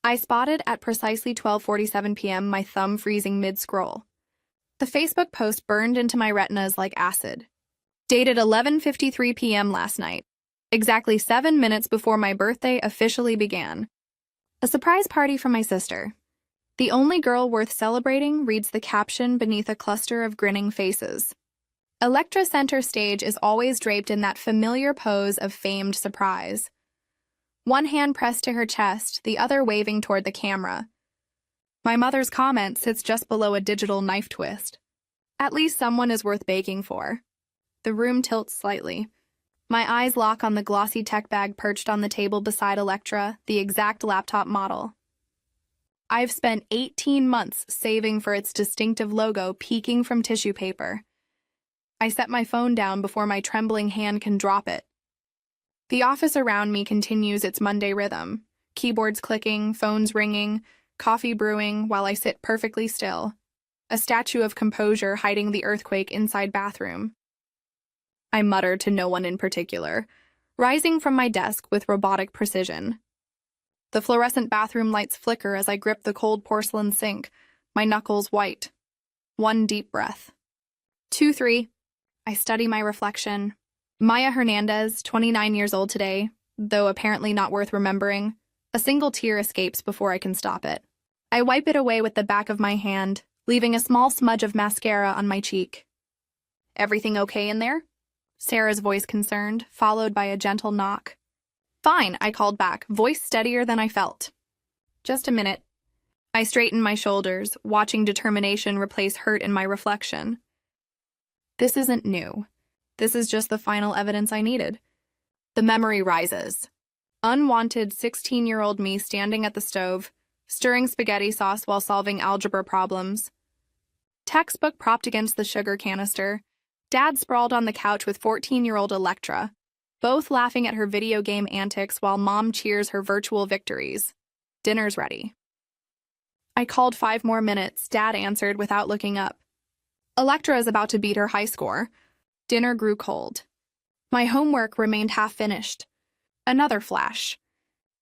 I spotted at precisely 12:47 p.m. my thumb freezing mid-scroll. The Facebook post burned into my retinas like acid. Dated 11:53 p.m. last night, exactly 7 minutes before my birthday officially began. A surprise party from my sister. The only girl worth celebrating, reads the caption beneath a cluster of grinning faces. Elektra center stage is always draped in that familiar pose of famed surprise. One hand pressed to her chest, the other waving toward the camera. My mother's comment sits just below a digital knife twist. At least someone is worth baking for. The room tilts slightly. My eyes lock on the glossy tech bag perched on the table beside Elektra, the exact laptop model. I've spent 18 months saving for its distinctive logo peeking from tissue paper. I set my phone down before my trembling hand can drop it. The office around me continues its Monday rhythm, keyboards clicking, phones ringing, coffee brewing while I sit perfectly still, a statue of composure hiding the earthquake inside bathroom. I mutter to no one in particular, rising from my desk with robotic precision. The fluorescent bathroom lights flicker as I grip the cold porcelain sink, my knuckles white. One deep breath. 2, 3. I study my reflection. Maia Hernandez, 29 years old today, though apparently not worth remembering. A single tear escapes before I can stop it. I wipe it away with the back of my hand, leaving a small smudge of mascara on my cheek. Everything okay in there? Sarah's voice concerned, followed by a gentle knock. Fine, I called back, voice steadier than I felt. Just a minute. I straightened my shoulders, watching determination replace hurt in my reflection. This isn't new. This is just the final evidence I needed. The memory rises. Unwanted 16-year-old me standing at the stove, stirring spaghetti sauce while solving algebra problems. Textbook propped against the sugar canister. Dad sprawled on the couch with 14-year-old Elektra, both laughing at her video game antics while Mom cheers her virtual victories. Dinner's ready. I called 5 more minutes, Dad answered without looking up. Elektra is about to beat her high score. Dinner grew cold. My homework remained half-finished. Another flash.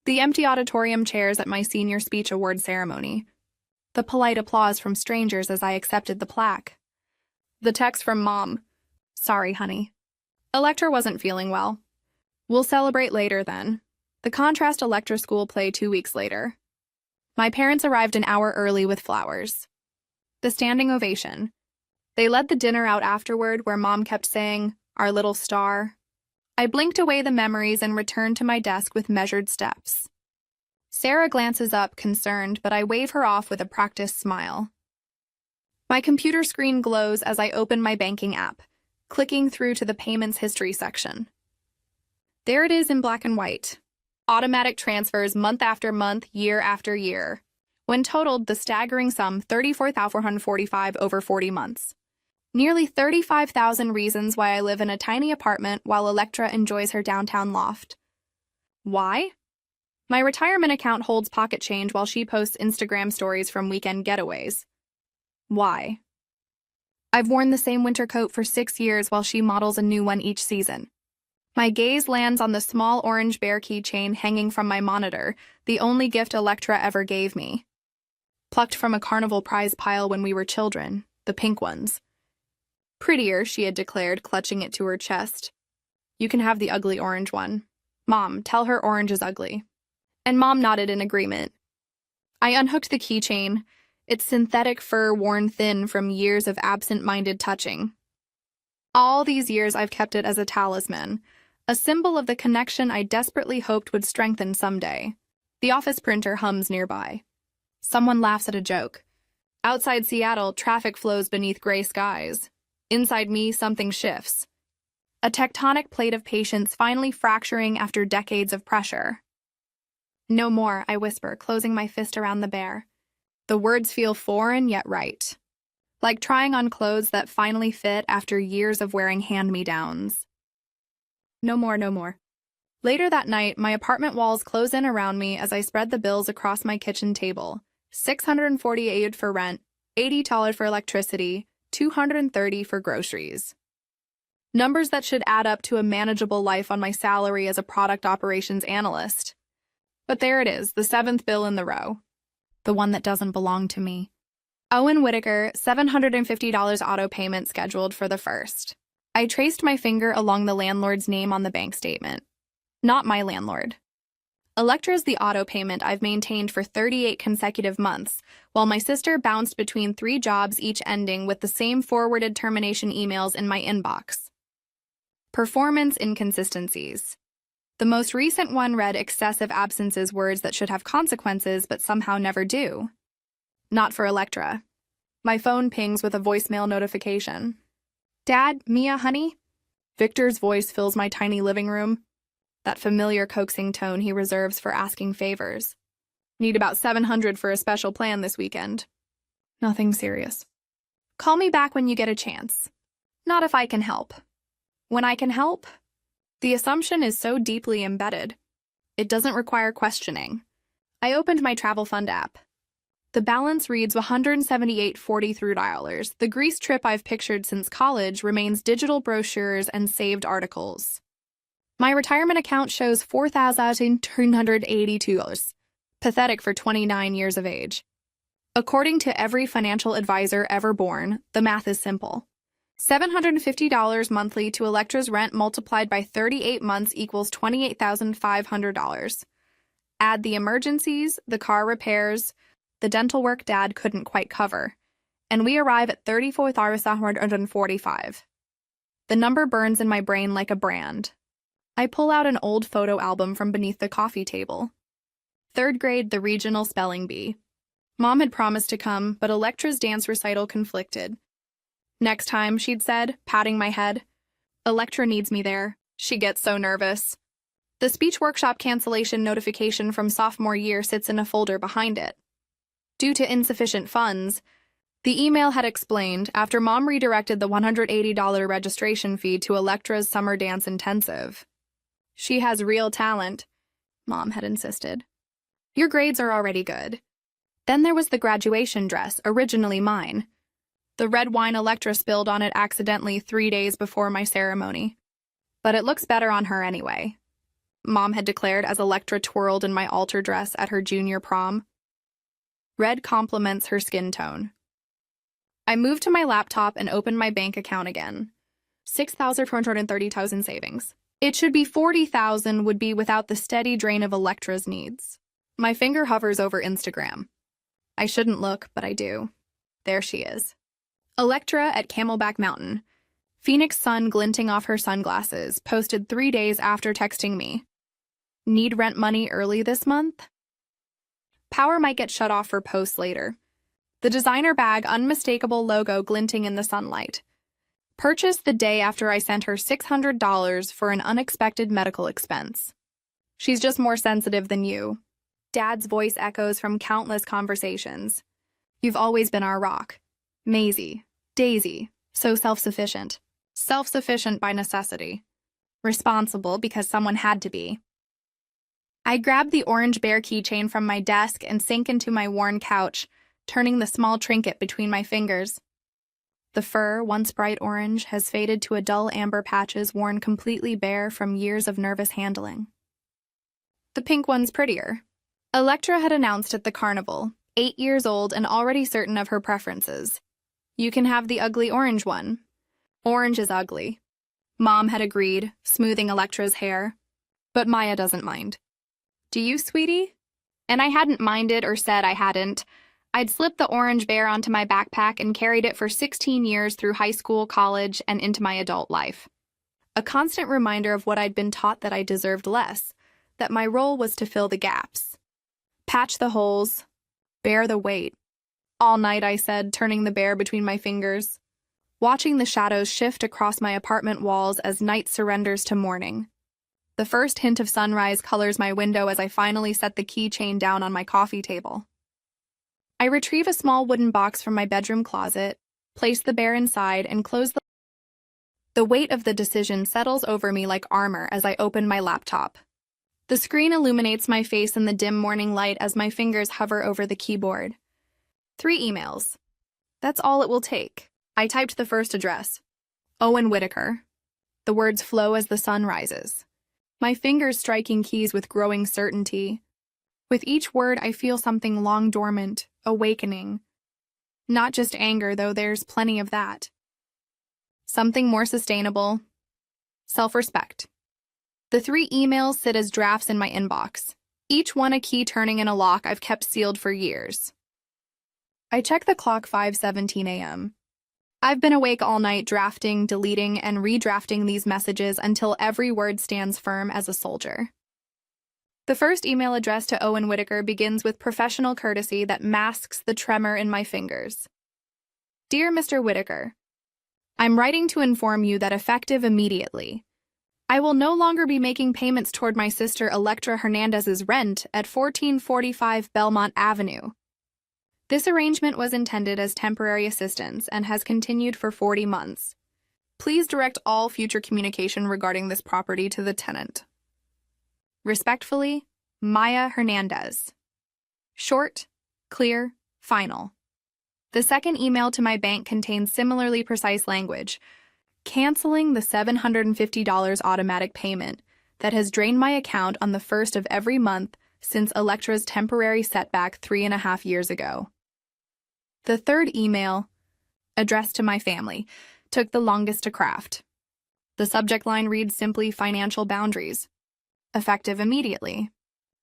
The empty auditorium chairs at my senior speech award ceremony. The polite applause from strangers as I accepted the plaque. The text from Mom. Sorry, honey. Elektra wasn't feeling well. We'll celebrate later then. The contrast Elektra school play 2 weeks later. My parents arrived an hour early with flowers. The standing ovation. They led the dinner out afterward where Mom kept saying, "Our little star." I blinked away the memories and returned to my desk with measured steps. Sarah glances up, concerned, but I wave her off with a practiced smile. My computer screen glows as I open my banking app, clicking through to the payments history section. There it is in black and white. Automatic transfers month after month, year after year. When totaled, the staggering sum $34,445 over 40 months. Nearly 35,000 reasons why I live in a tiny apartment while Elektra enjoys her downtown loft. Why? My retirement account holds pocket change while she posts Instagram stories from weekend getaways. Why? I've worn the same winter coat for 6 years while she models a new one each season. My gaze lands on the small orange bear keychain hanging from my monitor, the only gift Elektra ever gave me. Plucked from a carnival prize pile when we were children, the pink ones. Prettier, she had declared, clutching it to her chest. You can have the ugly orange one. Mom, tell her orange is ugly. And Mom nodded in agreement. I unhooked the keychain, its synthetic fur worn thin from years of absent-minded touching. All these years I've kept it as a talisman, a symbol of the connection I desperately hoped would strengthen someday. The office printer hums nearby. Someone laughs at a joke. Outside Seattle, traffic flows beneath gray skies. Inside me, something shifts. A tectonic plate of patience finally fracturing after decades of pressure. No more, I whisper, closing my fist around the bear. The words feel foreign yet right. Like trying on clothes that finally fit after years of wearing hand-me-downs. No more, no more. Later that night, my apartment walls close in around me as I spread the bills across my kitchen table. $648 for rent, $80 for electricity, $230 for groceries. Numbers that should add up to a manageable life on my salary as a product operations analyst. But there it is, the seventh bill in the row. The one that doesn't belong to me. Owen Whitaker, $750 auto payment scheduled for the 1st. I traced my finger along the landlord's name on the bank statement. Not my landlord. Electra's the auto payment I've maintained for 38 consecutive months, while my sister bounced between 3 jobs, each ending with the same forwarded termination emails in my inbox. Performance inconsistencies. The most recent one read excessive absences, words that should have consequences but somehow never do. Not for Electra. My phone pings with a voicemail notification. Dad, Mia, honey? Victor's voice fills my tiny living room. That familiar coaxing tone he reserves for asking favors. Need about $700 for a special plan this weekend. Nothing serious. Call me back when you get a chance. Not if I can help. When I can help? The assumption is so deeply embedded. It doesn't require questioning. I opened my travel fund app. The balance reads $178.43. The Greece trip I've pictured since college remains digital brochures and saved articles. My retirement account shows $4,282. Pathetic for 29 years of age. According to every financial advisor ever born, the math is simple. $750 monthly to Electra's rent multiplied by 38 months equals $28,500. Add the emergencies, the car repairs, the dental work Dad couldn't quite cover, and we arrive at $34,145. The number burns in my brain like a brand. I pull out an old photo album from beneath the coffee table. 3rd grade, the regional spelling bee. Mom had promised to come, but Electra's dance recital conflicted. Next time, she'd said, patting my head. Electra needs me there. She gets so nervous. The speech workshop cancellation notification from sophomore year sits in a folder behind it. Due to insufficient funds, the email had explained after Mom redirected the $180 registration fee to Electra's summer dance intensive. She has real talent, Mom had insisted. Your grades are already good. Then there was the graduation dress, originally mine. The red wine Electra spilled on it accidentally 3 days before my ceremony. But it looks better on her anyway, Mom had declared as Electra twirled in my altar dress at her junior prom. Red complements her skin tone. I moved to my laptop and opened my bank account again. $6,430 savings. It should be $40,000 would be without the steady drain of Electra's needs. My finger hovers over Instagram. I shouldn't look, but I do. There she is. Electra at Camelback Mountain. Phoenix sun glinting off her sunglasses, posted 3 days after texting me. Need rent money early this month? Power might get shut off for posts later. The designer bag, unmistakable logo glinting in the sunlight. Purchased the day after I sent her $600 for an unexpected medical expense. She's just more sensitive than you. Dad's voice echoes from countless conversations. You've always been our rock. Maisie. Daisy. So self-sufficient. Self-sufficient by necessity. Responsible because someone had to be. I grab the orange bear keychain from my desk and sink into my worn couch, turning the small trinket between my fingers. The fur, once bright orange, has faded to a dull amber patches worn completely bare from years of nervous handling. The pink one's prettier. Electra had announced at the carnival, 8 years old and already certain of her preferences. You can have the ugly orange one. Orange is ugly. Mom had agreed, smoothing Electra's hair. But Maya doesn't mind. Do you, sweetie? And I hadn't minded or said I hadn't. I'd slipped the orange bear onto my backpack and carried it for 16 years through high school, college, and into my adult life. A constant reminder of what I'd been taught, that I deserved less, that my role was to fill the gaps. Patch the holes, bear the weight. All night, I said, turning the bear between my fingers, watching the shadows shift across my apartment walls as night surrenders to morning. The first hint of sunrise colors my window as I finally set the keychain down on my coffee table. I retrieve a small wooden box from my bedroom closet, place the bear inside, and close the... The weight of the decision settles over me like armor as I open my laptop. The screen illuminates my face in the dim morning light as my fingers hover over the keyboard. 3 emails. That's all it will take. I typed the first address. Owen Whitaker. The words flow as the sun rises. My fingers striking keys with growing certainty. With each word, I feel something long dormant, awakening. Not just anger, though there's plenty of that. Something more sustainable. Self-respect. The 3 emails sit as drafts in my inbox, each one a key turning in a lock I've kept sealed for years. I check the clock 5:17 a.m. I've been awake all night drafting, deleting, and redrafting these messages until every word stands firm as a soldier. The first email addressed to Owen Whitaker begins with professional courtesy that masks the tremor in my fingers. Dear Mr. Whitaker, I'm writing to inform you that effective immediately, I will no longer be making payments toward my sister Electra Hernandez's rent at 1445 Belmont Avenue. This arrangement was intended as temporary assistance and has continued for 40 months. Please direct all future communication regarding this property to the tenant. Respectfully, Maia Hernandez. Short, clear, final. The second email to my bank contains similarly precise language, canceling the $750 automatic payment that has drained my account on the first of every month since Electra's temporary setback 3.5 years ago. The third email, addressed to my family, took the longest to craft. The subject line reads simply financial boundaries. Effective immediately.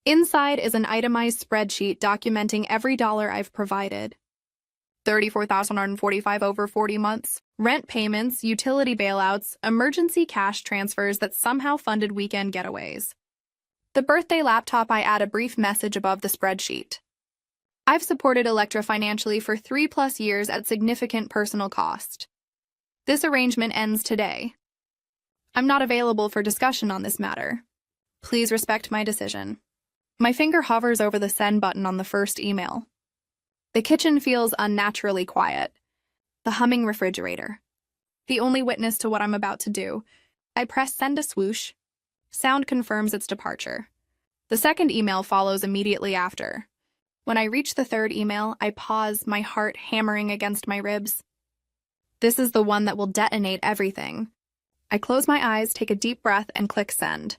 Inside is an itemized spreadsheet documenting every dollar I've provided. $34,145 over 40 months, rent payments, utility bailouts, emergency cash transfers that somehow funded weekend getaways. The birthday laptop, I add a brief message above the spreadsheet. I've supported Electra financially for 3+ years at significant personal cost. This arrangement ends today. I'm not available for discussion on this matter. Please respect my decision. My finger hovers over the send button on the first email. The kitchen feels unnaturally quiet. The humming refrigerator. The only witness to what I'm about to do. I press send, a swoosh. Sound confirms its departure. The second email follows immediately after. When I reach the third email, I pause, my heart hammering against my ribs. This is the one that will detonate everything. I close my eyes, take a deep breath, and click send.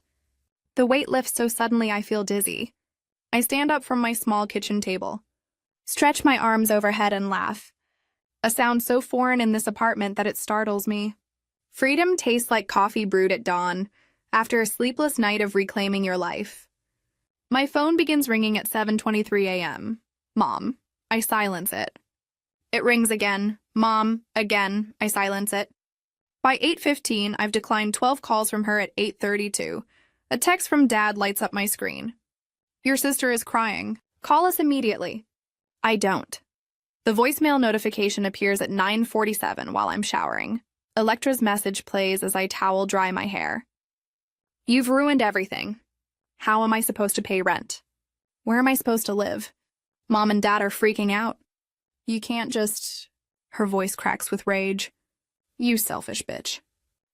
The weight lifts so suddenly I feel dizzy. I stand up from my small kitchen table, stretch my arms overhead, and laugh. A sound so foreign in this apartment that it startles me. Freedom tastes like coffee brewed at dawn, after a sleepless night of reclaiming your life. My phone begins ringing at 7:23 a.m. Mom. I silence it. It rings again. Mom. Again. I silence it. By 8:15, I've declined 12 calls from her at 8:32. A text from Dad lights up my screen. Your sister is crying. Call us immediately. I don't. The voicemail notification appears at 9:47 while I'm showering. Electra's message plays as I towel dry my hair. You've ruined everything. How am I supposed to pay rent? Where am I supposed to live? Mom and Dad are freaking out. You can't just... Her voice cracks with rage. You selfish bitch.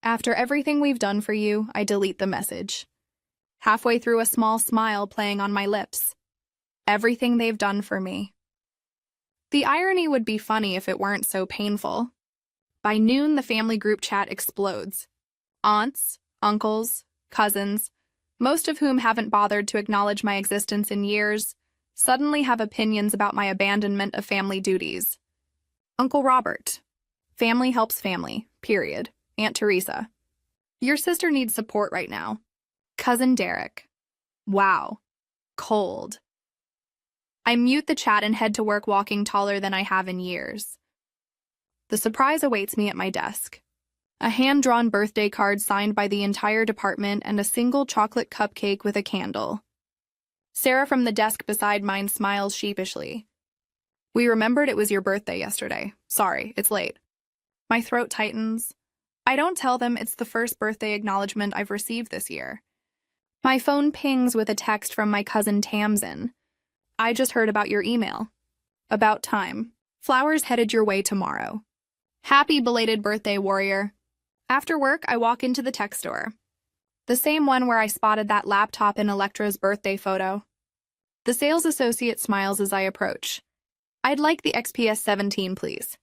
After everything we've done for you, I delete the message. Halfway through, a small smile playing on my lips. Everything they've done for me. The irony would be funny if it weren't so painful. By noon, the family group chat explodes. Aunts, uncles, cousins, most of whom haven't bothered to acknowledge my existence in years, suddenly have opinions about my abandonment of family duties. Uncle Robert. Family helps family, period. Aunt Teresa. Your sister needs support right now. Cousin Derek. Wow. Cold. I mute the chat and head to work, walking taller than I have in years. The surprise awaits me at my desk. A hand-drawn birthday card signed by the entire department and a single chocolate cupcake with a candle. Sarah from the desk beside mine smiles sheepishly. We remembered it was your birthday yesterday. Sorry, it's late. My throat tightens. I don't tell them it's the first birthday acknowledgement I've received this year. My phone pings with a text from my cousin Tamsin. I just heard about your email. About time. Flowers headed your way tomorrow. Happy belated birthday, warrior. After work, I walk into the tech store. The same one where I spotted that laptop in Electra's birthday photo. The sales associate smiles as I approach. I'd like the XPS 17, please.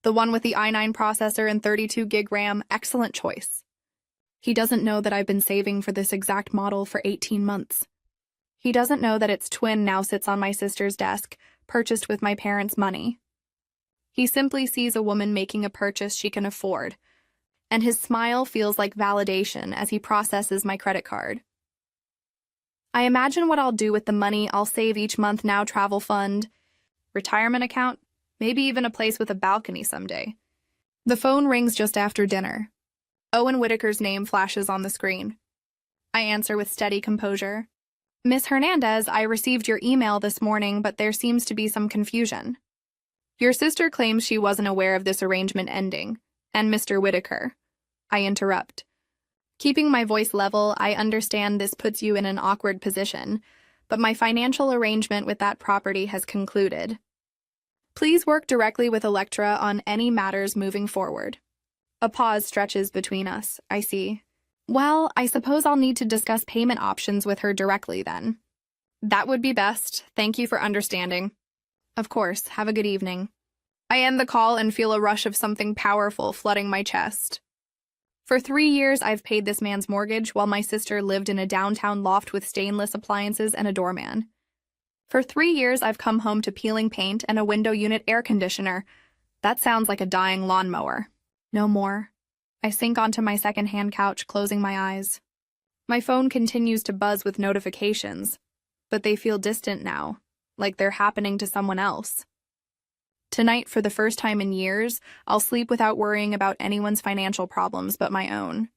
The one with the i9 processor and 32 gig RAM, excellent choice. He doesn't know that I've been saving for this exact model for 18 months. He doesn't know that its twin now sits on my sister's desk, purchased with my parents' money. He simply sees a woman making a purchase she can afford, and his smile feels like validation as he processes my credit card. I imagine what I'll do with the money I'll save each month now: travel fund, retirement account, maybe even a place with a balcony someday. The phone rings just after dinner. Owen Whitaker's name flashes on the screen. I answer with steady composure. Miss Hernandez, I received your email this morning, but there seems to be some confusion. Your sister claims she wasn't aware of this arrangement ending, and Mr. Whitaker. I interrupt. Keeping my voice level, I understand this puts you in an awkward position, but my financial arrangement with that property has concluded. Please work directly with Electra on any matters moving forward. A pause stretches between us, I see. Well, I suppose I'll need to discuss payment options with her directly then. That would be best. Thank you for understanding. Of course, have a good evening. I end the call and feel a rush of something powerful flooding my chest. For 3 years, I've paid this man's mortgage while my sister lived in a downtown loft with stainless appliances and a doorman. For 3 years, I've come home to peeling paint and a window unit air conditioner. That sounds like a dying lawnmower. No more. I sink onto my second-hand couch, closing my eyes. My phone continues to buzz with notifications, but they feel distant now, like they're happening to someone else. Tonight, for the first time in years, I'll sleep without worrying about anyone's financial problems but my own.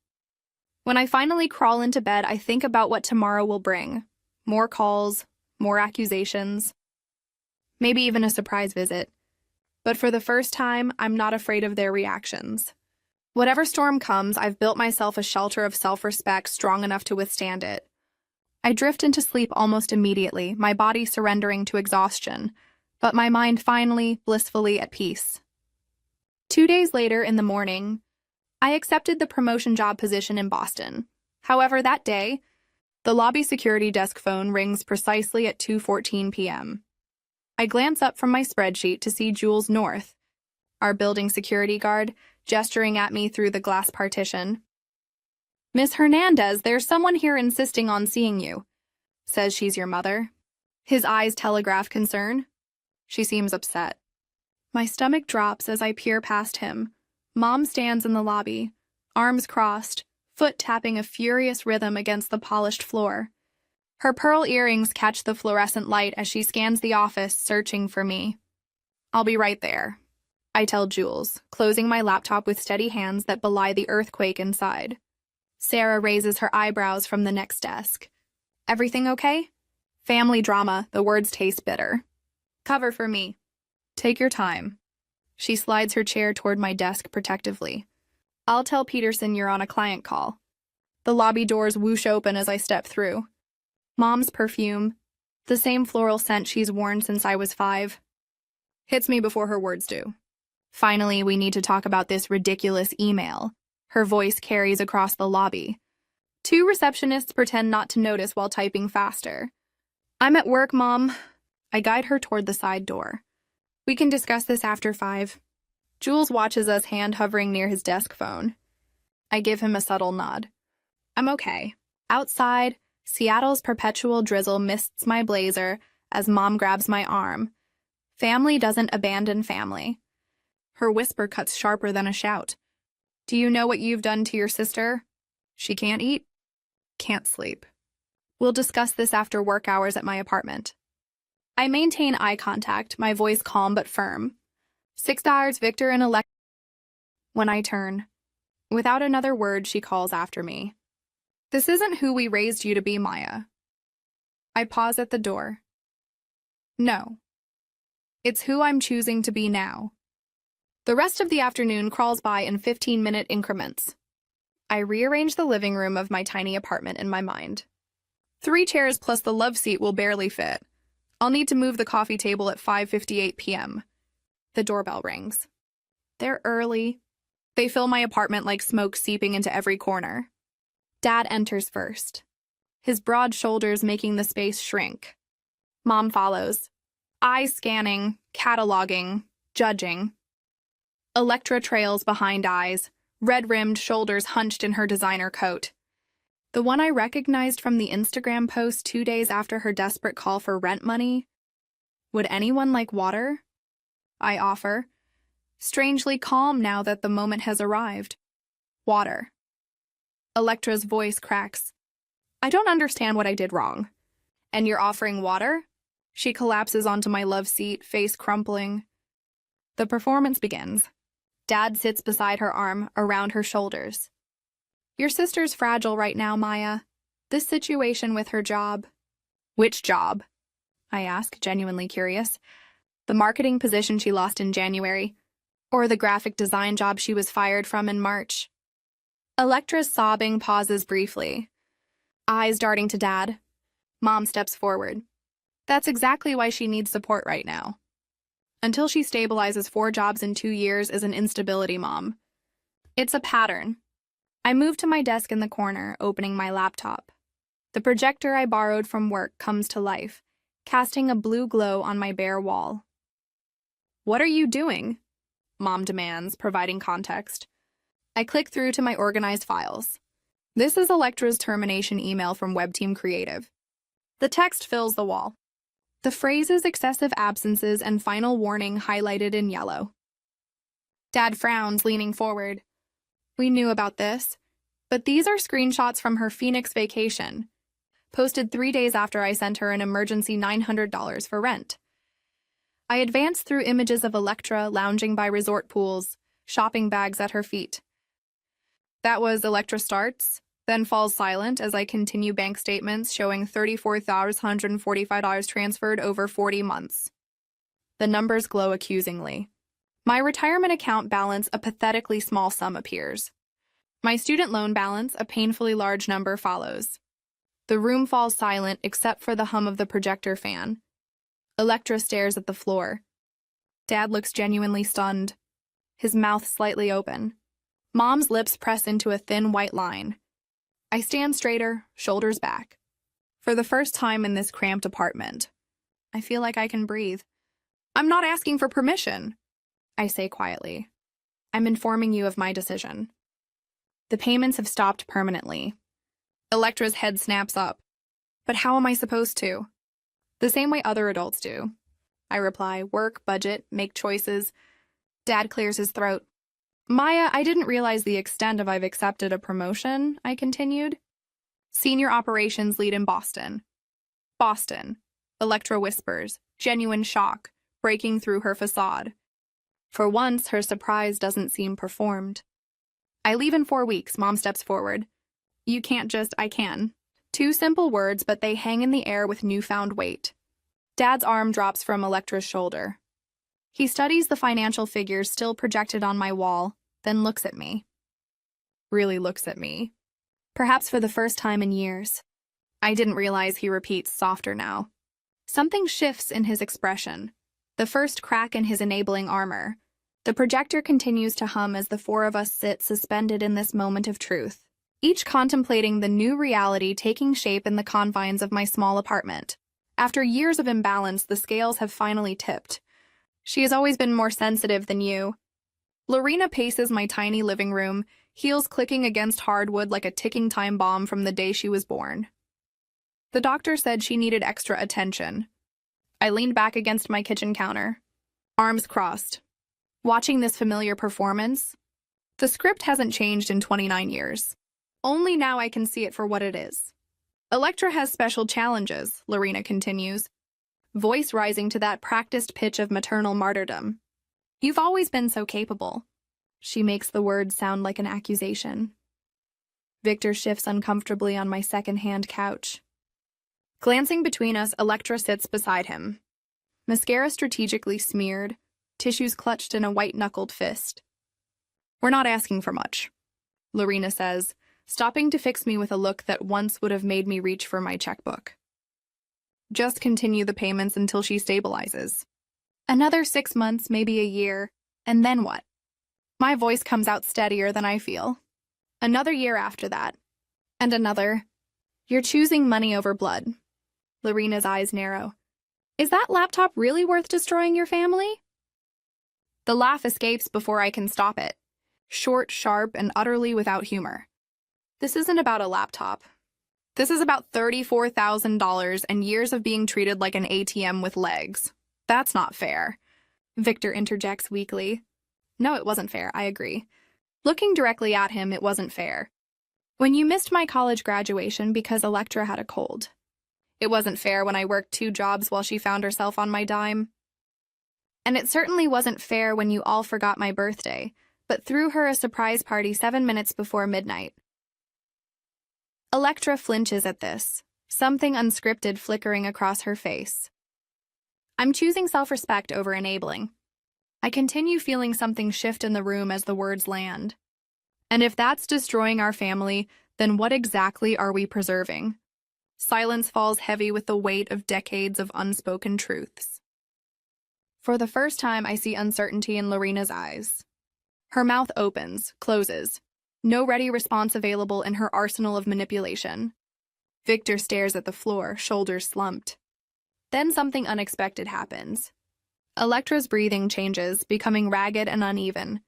When I finally crawl into bed, I think about what tomorrow will bring. More calls, more accusations, maybe even a surprise visit. But for the first time, I'm not afraid of their reactions. Whatever storm comes, I've built myself a shelter of self-respect strong enough to withstand it. I drift into sleep almost immediately, my body surrendering to exhaustion, but my mind finally, blissfully at peace. 2 days later, in the morning, I accepted the promotion job position in Boston. However, that day, the lobby security desk phone rings precisely at 2:14 p.m. I glance up from my spreadsheet to see Jules North, our building security guard, gesturing at me through the glass partition. Miss Hernandez, there's someone here insisting on seeing you. Says she's your mother. His eyes telegraph concern. She seems upset. My stomach drops as I peer past him. Mom stands in the lobby, arms crossed, foot tapping a furious rhythm against the polished floor. Her pearl earrings catch the fluorescent light as she scans the office, searching for me. I'll be right there, I tell Jules, closing my laptop with steady hands that belie the earthquake inside. Sarah raises her eyebrows from the next desk. Everything okay? Family drama, the words taste bitter. Cover for me. Take your time. She slides her chair toward my desk protectively. I'll tell Peterson you're on a client call. The lobby doors whoosh open as I step through. Mom's perfume, the same floral scent she's worn since I was 5, hits me before her words do. Finally, we need to talk about this ridiculous email. Her voice carries across the lobby. 2 receptionists pretend not to notice while typing faster. I'm at work, Mom. I guide her toward the side door. We can discuss this after 5. Jules watches us, hand hovering near his desk phone. I give him a subtle nod. I'm okay. Outside, Seattle's perpetual drizzle mists my blazer as Mom grabs my arm. Family doesn't abandon family. Her whisper cuts sharper than a shout. Do you know what you've done to your sister? She can't eat, can't sleep. We'll discuss this after work hours at my apartment. I maintain eye contact, my voice calm but firm. $6, Victor and Alexa. When I turn, without another word, she calls after me. This isn't who we raised you to be, Maya. I pause at the door. No. It's who I'm choosing to be now. The rest of the afternoon crawls by in 15-minute increments. I rearrange the living room of my tiny apartment in my mind. 3 chairs plus the love seat will barely fit. I'll need to move the coffee table at 5:58 p.m. The doorbell rings. They're early. They fill my apartment like smoke seeping into every corner. Dad enters first, his broad shoulders making the space shrink. Mom follows, eyes scanning, cataloging, judging. Electra trails behind eyes, red-rimmed, shoulders hunched in her designer coat. The one I recognized from the Instagram post 2 days after her desperate call for rent money. Would anyone like water? I offer, strangely calm now that the moment has arrived. Water. Electra's voice cracks. I don't understand what I did wrong. And you're offering water? She collapses onto my love seat, face crumpling. The performance begins. Dad sits beside her arm around her shoulders. Your sister's fragile right now, Maya. This situation with her job. Which job? I ask, genuinely curious. The marketing position she lost in January, or the graphic design job she was fired from in March. Electra's sobbing pauses briefly, eyes darting to Dad. Mom steps forward. That's exactly why she needs support right now. Until she stabilizes 4 jobs in 2 years is an instability, Mom. It's a pattern. I move to my desk in the corner, opening my laptop. The projector I borrowed from work comes to life, casting a blue glow on my bare wall. What are you doing? Mom demands, providing context. I click through to my organized files. This is Electra's termination email from WebTeam Creative. The text fills the wall. The phrases excessive absences and final warning highlighted in yellow. Dad frowns, leaning forward. We knew about this, but these are screenshots from her Phoenix vacation, posted 3 days after I sent her an emergency $900 for rent. I advance through images of Electra lounging by resort pools, shopping bags at her feet. That was Electra starts, then falls silent as I continue bank statements showing $34,145 transferred over 40 months. The numbers glow accusingly. My retirement account balance, a pathetically small sum, appears. My student loan balance, a painfully large number, follows. The room falls silent except for the hum of the projector fan. Electra stares at the floor. Dad looks genuinely stunned, his mouth slightly open. Mom's lips press into a thin white line. I stand straighter, shoulders back. For the first time in this cramped apartment, I feel like I can breathe. I'm not asking for permission, I say quietly. I'm informing you of my decision. The payments have stopped permanently. Electra's head snaps up. But how am I supposed to? The same way other adults do. I reply, work, budget, make choices. Dad clears his throat. Maya, I didn't realize the extent of I've accepted a promotion, I continued. Senior operations lead in Boston. Boston, Electra whispers, genuine shock, breaking through her facade. For once, her surprise doesn't seem performed. I leave in 4 weeks, Mom steps forward. You can't just, I can. 2 simple words, but they hang in the air with newfound weight. Dad's arm drops from Electra's shoulder. He studies the financial figures still projected on my wall, then looks at me. Really looks at me. Perhaps for the first time in years. I didn't realize he repeats softer now. Something shifts in his expression. The first crack in his enabling armor. The projector continues to hum as the 4 of us sit suspended in this moment of truth, each contemplating the new reality taking shape in the confines of my small apartment. After years of imbalance, the scales have finally tipped. She has always been more sensitive than you. Lorena paces my tiny living room, heels clicking against hardwood like a ticking time bomb from the day she was born. The doctor said she needed extra attention. I leaned back against my kitchen counter, arms crossed, watching this familiar performance. The script hasn't changed in 29 years. Only now I can see it for what it is. Electra has special challenges, Lorena continues, voice rising to that practiced pitch of maternal martyrdom. You've always been so capable. She makes the words sound like an accusation. Victor shifts uncomfortably on my second-hand couch. Glancing between us, Electra sits beside him. Mascara strategically smeared, tissues clutched in a white-knuckled fist. We're not asking for much, Lorena says, stopping to fix me with a look that once would have made me reach for my checkbook. Just continue the payments until she stabilizes. Another 6 months, maybe a year, and then what? My voice comes out steadier than I feel. Another year after that. And another. You're choosing money over blood. Lorena's eyes narrow. Is that laptop really worth destroying your family? The laugh escapes before I can stop it. Short, sharp, and utterly without humor. This isn't about a laptop. This is about $34,000 and years of being treated like an ATM with legs. That's not fair. Victor interjects weakly. No, it wasn't fair, I agree. Looking directly at him, it wasn't fair. When you missed my college graduation because Electra had a cold. It wasn't fair when I worked 2 jobs while she found herself on my dime. And it certainly wasn't fair when you all forgot my birthday, but threw her a surprise party 7 minutes before midnight. Electra flinches at this, something unscripted flickering across her face. I'm choosing self-respect over enabling. I continue feeling something shift in the room as the words land. And if that's destroying our family, then what exactly are we preserving? Silence falls heavy with the weight of decades of unspoken truths. For the first time, I see uncertainty in Lorena's eyes. Her mouth opens, closes. No ready response available in her arsenal of manipulation. Victor stares at the floor, shoulders slumped. Then something unexpected happens. Electra's breathing changes, becoming ragged and uneven.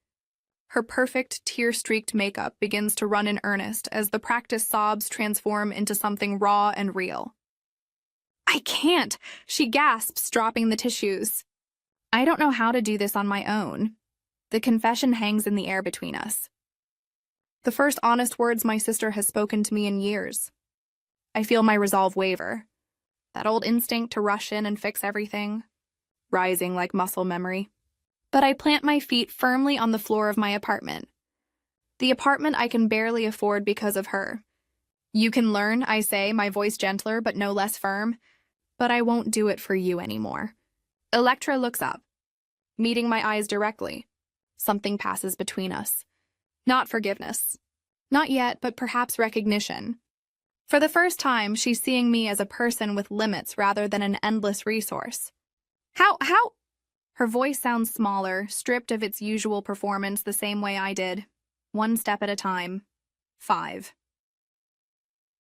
Her perfect, tear-streaked makeup begins to run in earnest as the practiced sobs transform into something raw and real. I can't, she gasps, dropping the tissues. I don't know how to do this on my own. The confession hangs in the air between us. The first honest words my sister has spoken to me in years. I feel my resolve waver. That old instinct to rush in and fix everything, rising like muscle memory. But I plant my feet firmly on the floor of my apartment. The apartment I can barely afford because of her. You can learn, I say, my voice gentler but no less firm. But I won't do it for you anymore. Electra looks up, meeting my eyes directly. Something passes between us. Not forgiveness. Not yet, but perhaps recognition. For the first time, she's seeing me as a person with limits rather than an endless resource. How? Her voice sounds smaller, stripped of its usual performance the same way I did. 1 step at a time. 5.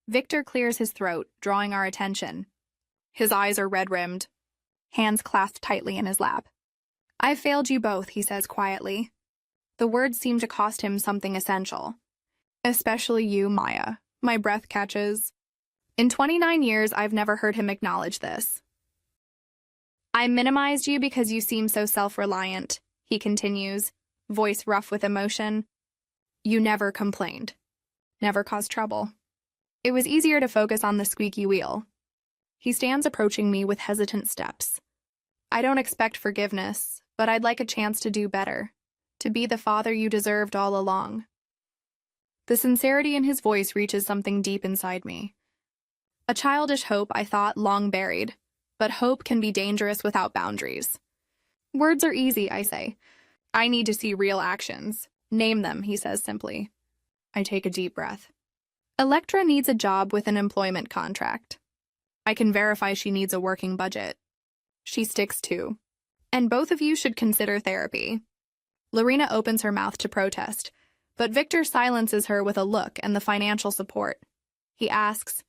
Victor clears his throat, drawing our attention. His eyes are red-rimmed, hands clasped tightly in his lap. I've failed you both, he says quietly. The words seem to cost him something essential. Especially you, Maya. My breath catches. In 29 years, I've never heard him acknowledge this. I minimized you because you seem so self-reliant, he continues, voice rough with emotion. You never complained. Never caused trouble. It was easier to focus on the squeaky wheel. He stands approaching me with hesitant steps. I don't expect forgiveness, but I'd like a chance to do better. To be the father you deserved all along. The sincerity in his voice reaches something deep inside me. A childish hope I thought long buried, but hope can be dangerous without boundaries. Words are easy, I say. I need to see real actions. Name them, he says simply. I take a deep breath. Electra needs a job with an employment contract. I can verify she needs a working budget. She sticks too. And both of you should consider therapy. Lorena opens her mouth to protest, but Victor silences her with a look and the financial support. He asks,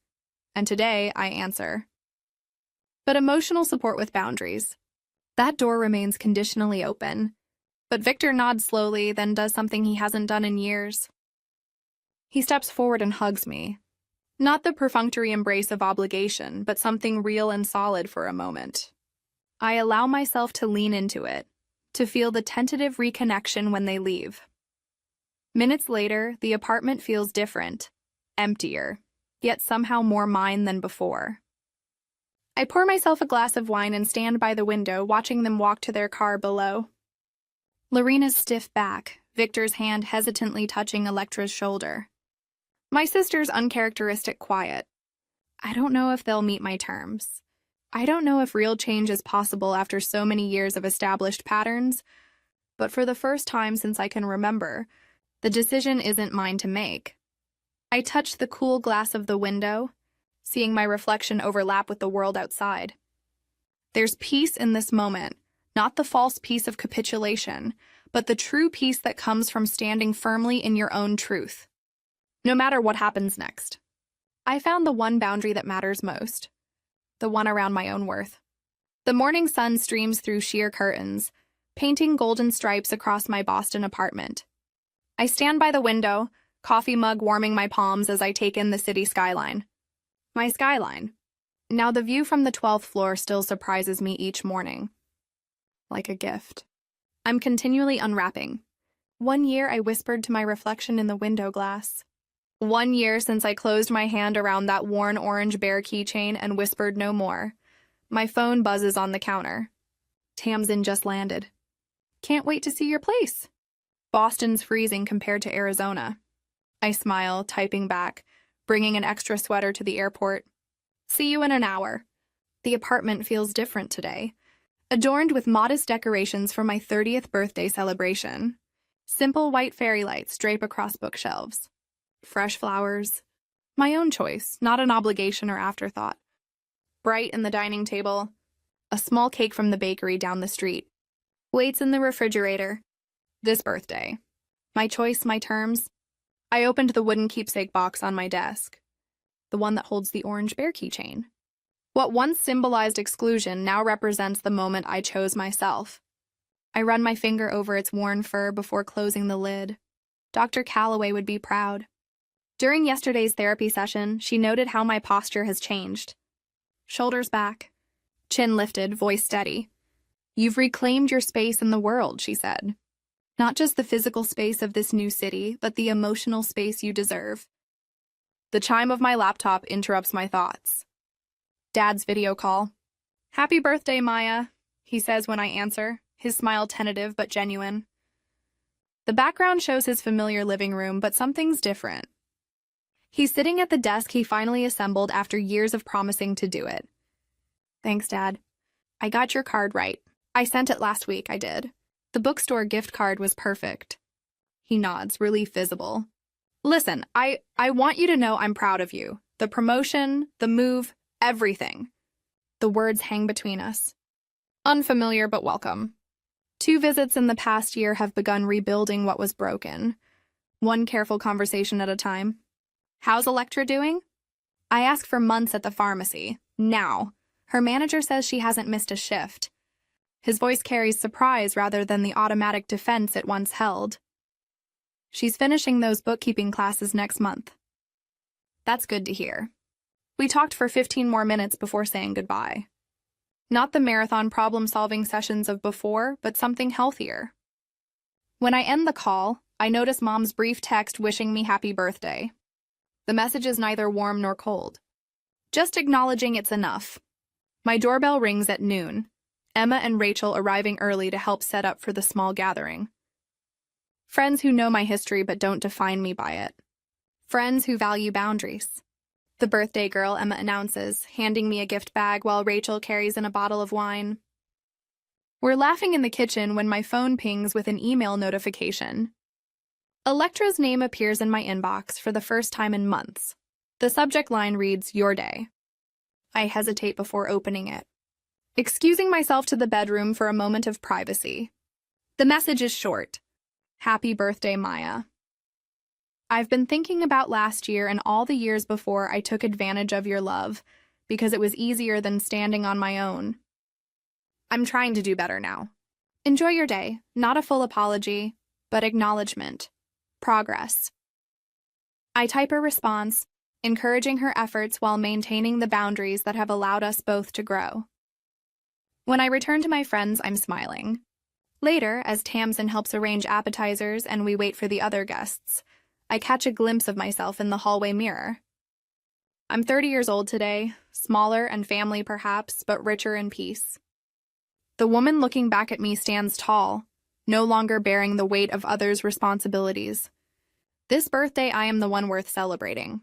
and today I answer. But emotional support with boundaries. That door remains conditionally open, but Victor nods slowly, then does something he hasn't done in years. He steps forward and hugs me. Not the perfunctory embrace of obligation, but something real and solid for a moment. I allow myself to lean into it, to feel the tentative reconnection when they leave. Minutes later, the apartment feels different, emptier, yet somehow more mine than before. I pour myself a glass of wine and stand by the window, watching them walk to their car below. Lorena's stiff back, Victor's hand hesitantly touching Electra's shoulder. My sister's uncharacteristic quiet. I don't know if they'll meet my terms. I don't know if real change is possible after so many years of established patterns, but for the first time since I can remember, the decision isn't mine to make. I touch the cool glass of the window, seeing my reflection overlap with the world outside. There's peace in this moment, not the false peace of capitulation, but the true peace that comes from standing firmly in your own truth. No matter what happens next. I found the one boundary that matters most. The one around my own worth. The morning sun streams through sheer curtains, painting golden stripes across my Boston apartment. I stand by the window, coffee mug warming my palms as I take in the city skyline. My skyline. Now the view from the 12th floor still surprises me each morning. Like a gift. I'm continually unwrapping. 1 year I whispered to my reflection in the window glass. 1 year since I closed my hand around that worn orange bear keychain and whispered no more. My phone buzzes on the counter. Tamsin just landed. Can't wait to see your place. Boston's freezing compared to Arizona. I smile, typing back, bringing an extra sweater to the airport. See you in an hour. The apartment feels different today, adorned with modest decorations for my 30th birthday celebration. Simple white fairy lights drape across bookshelves. Fresh flowers. My own choice, not an obligation or afterthought. Bright in the dining table. A small cake from the bakery down the street. Waits in the refrigerator. This birthday. My choice, my terms. I opened the wooden keepsake box on my desk. The one that holds the orange bear keychain. What once symbolized exclusion now represents the moment I chose myself. I run my finger over its worn fur before closing the lid. Dr. Calloway would be proud. During yesterday's therapy session, she noted how my posture has changed. Shoulders back. Chin lifted, voice steady. You've reclaimed your space in the world, she said. Not just the physical space of this new city, but the emotional space you deserve. The chime of my laptop interrupts my thoughts. Dad's video call. Happy birthday, Maya, he says when I answer, his smile tentative but genuine. The background shows his familiar living room, but something's different. He's sitting at the desk he finally assembled after years of promising to do it. Thanks, Dad. I got your card right. I sent it last week, I did. The bookstore gift card was perfect. He nods, relief visible. Listen, I want you to know I'm proud of you. The promotion, the move, everything. The words hang between us. Unfamiliar but welcome. 2 visits in the past year have begun rebuilding what was broken. One careful conversation at a time. How's Electra doing? I ask for months at the pharmacy. Now. Her manager says she hasn't missed a shift. His voice carries surprise rather than the automatic defense it once held. She's finishing those bookkeeping classes next month. That's good to hear. We talked for 15 more minutes before saying goodbye. Not the marathon problem-solving sessions of before, but something healthier. When I end the call, I notice Mom's brief text wishing me happy birthday. The message is neither warm nor cold. Just acknowledging it's enough. My doorbell rings at noon, Emma and Rachel arriving early to help set up for the small gathering. Friends who know my history but don't define me by it. Friends who value boundaries. The birthday girl, Emma announces, handing me a gift bag while Rachel carries in a bottle of wine. We're laughing in the kitchen when my phone pings with an email notification. Electra's name appears in my inbox for the first time in months. The subject line reads, Your Day. I hesitate before opening it, excusing myself to the bedroom for a moment of privacy. The message is short. Happy birthday, Maya. I've been thinking about last year and all the years before I took advantage of your love, because it was easier than standing on my own. I'm trying to do better now. Enjoy your day, not a full apology, but acknowledgement. Progress. I type a response, encouraging her efforts while maintaining the boundaries that have allowed us both to grow. When I return to my friends, I'm smiling. Later, as Tamsin helps arrange appetizers and we wait for the other guests, I catch a glimpse of myself in the hallway mirror. I'm 30 years old today, smaller and family perhaps, but richer in peace. The woman looking back at me stands tall, no longer bearing the weight of others' responsibilities. This birthday, I am the one worth celebrating.